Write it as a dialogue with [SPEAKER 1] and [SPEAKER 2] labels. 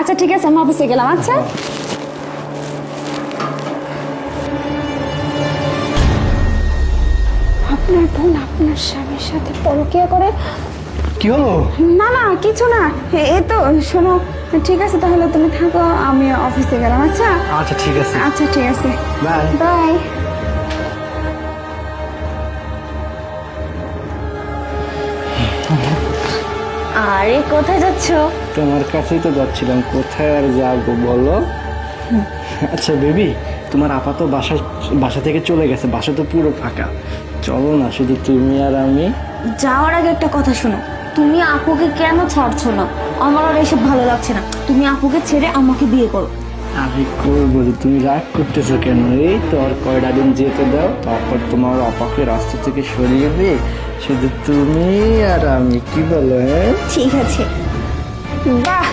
[SPEAKER 1] আচ্ছা ঠিক আছে, আমি অফিসে গেলাম। আচ্ছা আপনার বোন আপনার স্বামীর সাথে পরকীয়া করে?
[SPEAKER 2] কি হলো?
[SPEAKER 1] না না কিছু না, এই তো শোনো, ঠিক আছে তাহলে তুমি থাকো, আমি অফিসে গেলাম। আচ্ছা
[SPEAKER 2] আচ্ছা ঠিক আছে,
[SPEAKER 1] আচ্ছা ঠিক আছে,
[SPEAKER 2] বাই।
[SPEAKER 1] বাই। আরে কোথায় যাচ্ছ?
[SPEAKER 2] তোমার কাছেই তো যাচ্ছিলাম, কোথায় আর যাবো বলো? আচ্ছা বেবি, তোমার আপা তো বাসা থেকে চলে গেছে, বাসা তো পুরো ফাঁকা। চলো না, শুধু তুমি আর আমি।
[SPEAKER 1] যাওয়ার আগে একটা কথা শোনো, তুমি আপুকে কেন ছাড়ছো না? আমার আর এসব ভালো লাগছে না, তুমি আপুকে ছেড়ে আমাকে বিয়ে করো।
[SPEAKER 2] আমি করবো যে, তুমি রাগ করতেছো কেন? এই তো আর কয়টা দিন যেতে দাও, তারপর তোমার আপাকে রাস্তা থেকে সরিয়ে দিয়ে শুধু তুমি আর আমি, কি বলো? হ্যাঁ
[SPEAKER 1] ঠিক আছে। বাহ,